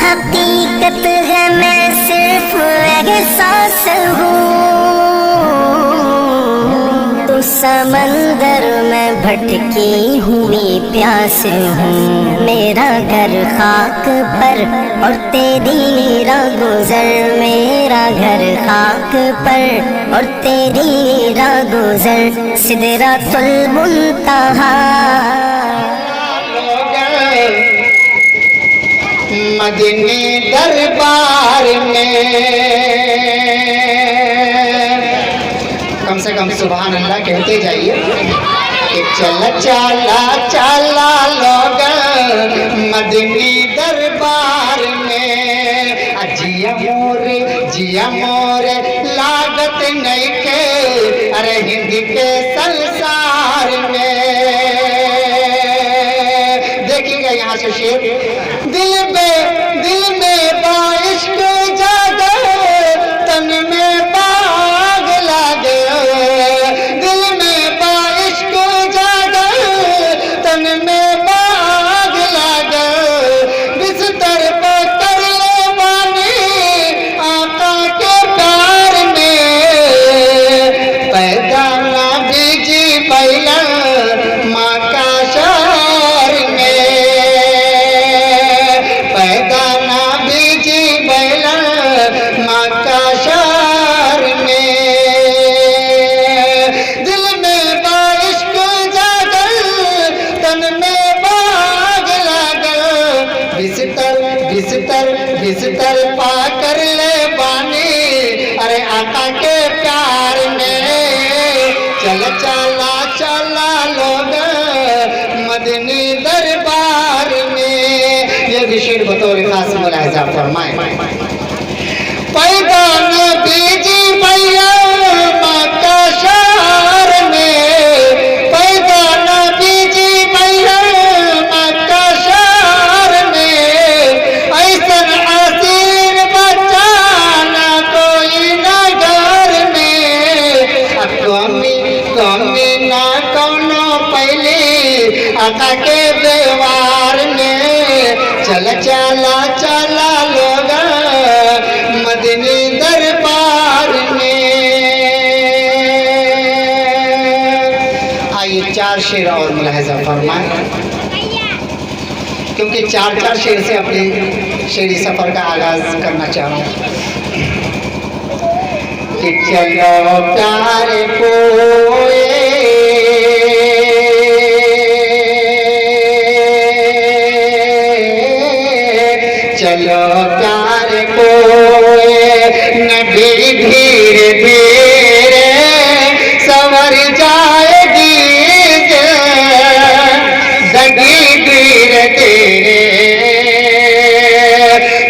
हकीकत है मैं सिर्फ एहसास हूँ, तो समंदर में भटकी हुई प्यास हूँ। मेरा घर खाक पर और तेरी राह गुजर, मेरा घर खाक पर और तेरी राह गुजर। सिदरतुल मुंतहा मदीने दरबार में कम से कम सुभान अल्लाह कहते जाइए कि चला चला चला लोग मदीने दरबार में। जिया मोरे लागत नहीं के अरे हिंद के संसार में। देखिएगा यहाँ से शेर, दिल में बाइश्क जागे तन में बाग लागे, दिल में बाइश्क जागे तन में बाग लागे। बिस्तर पर कर ले बानी आका के प्यार में, पैदा ना बीजी बैला माँ का शहर में, पैदा ना बीजी बैला माँ का शहर में। दिल में बाइश्क जागल तन में बाग लागल, बिस्तर पा कर ले बानी अरे आका के प्यार में। चला लोग मदीने दरबार में। ये भी शेर बतौर खास मुलाहिजा फरमाए, पैदा न बीजी भैया माँ का शहर में, पैदा न बीजी भैया माँ का शहर में। ऐसन आसीर बच्चा न कोई न घर में, कमी ना कौनो पहले आका के व्यवहार में। चला लोग मदीने दरबार में। आइए चार शेर और मुलाहिजा फरमाएं, क्योंकि चार शेर से अपने शेरी सफर का आगाज करना चाहूँ कि चलो प्यार कोए चलो प्यार कोए नबी धीरे धीरे संवर जाएगी, दगी धीरे धीरे।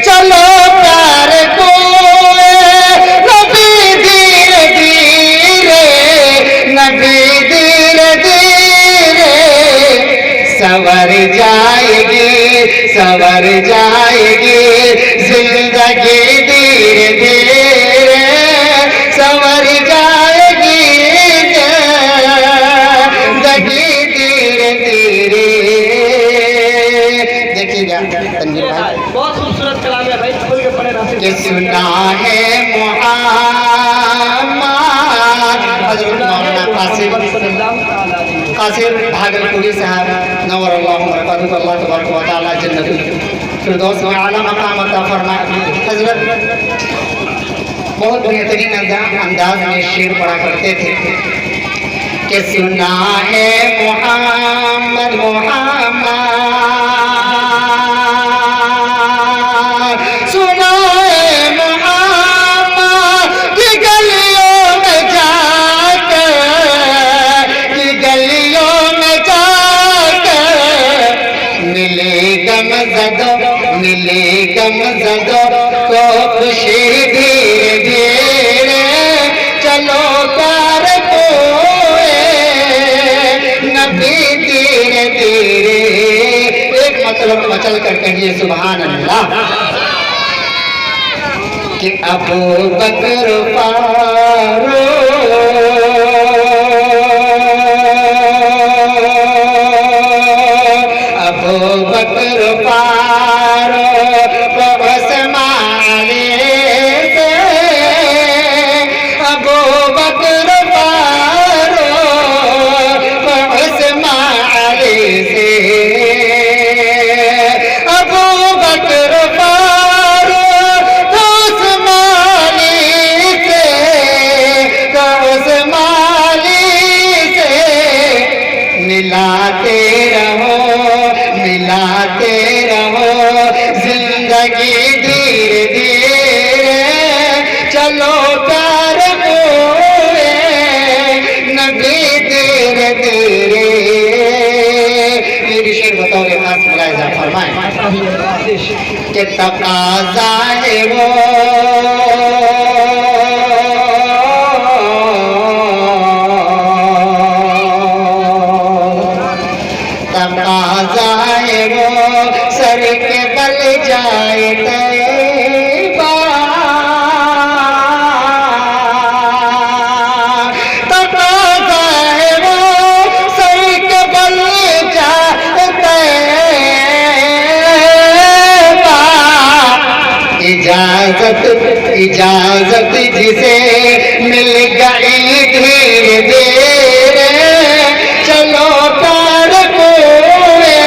चलो प्यार कोए नबी धीरे धीरे, नबी धीरे धीरे संवर जाएगी, संवर जाएगी जिंदगी धीरे धीरे संवर जाएगी, जिंदगी धीरे धीरे। देखिएगा तनवीर भाई, बहुत खूबसूरत कलाम है भाई, खोल के पढ़े ना। कि सुना है मुहम्मद हजरत मौलाना कासिर भागलपुरी साहब नवर अल्लाह बरकातहू, अल्लाह तबारक व तआला जन्नतुल फिरदौस में आला मकाम अता फरमाए। हजरत बहुत बेहतरीन अंदाज में शेर पढ़ा करते थे कि सुना है मुहम्मद सुना है मुहम्मद की गलियों में जाकर, की गलियों में जाकर मिले गम जदो को खुशी धीरे धीरे। चलो प्यार कोए नबी धीरे धीरे। एक मतलब मचल कर कहिए सुभान अल्लाह कि अबू बकर फारूक अबू बकर फारूक लगी धीरे धीरे चलो प्यार हुए नबी धीरे धीरे। मेरी शेर बतौर खास मुलाहिजा फरमाएं कि तकाज़ा है वो तकाज़ा है वो सर के बल जाए तैबा। तकाज़ा है वो सर के बल जाए तैबा। इजाजत जिसे मिल गई धीरे धीरे चलो प्यार हुए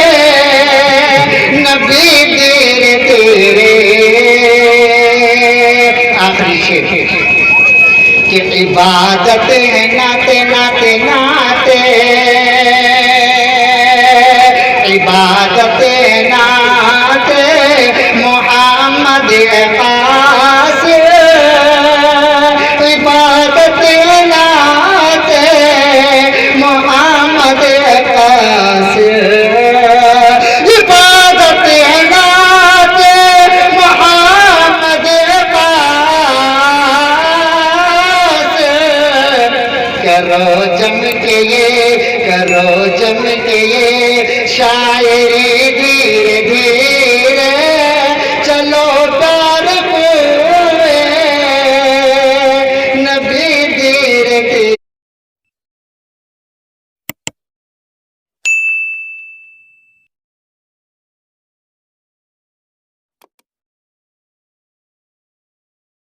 नबी धीरे धीरे। आखिरी शेर कि इबादत है नाते नाते नाते इबादत है नाते मोहम्मद खास। इबादत है नाते मोहम्मद खास। इबादत है नाते मोहम्मद खास। करो जम के ये शायरी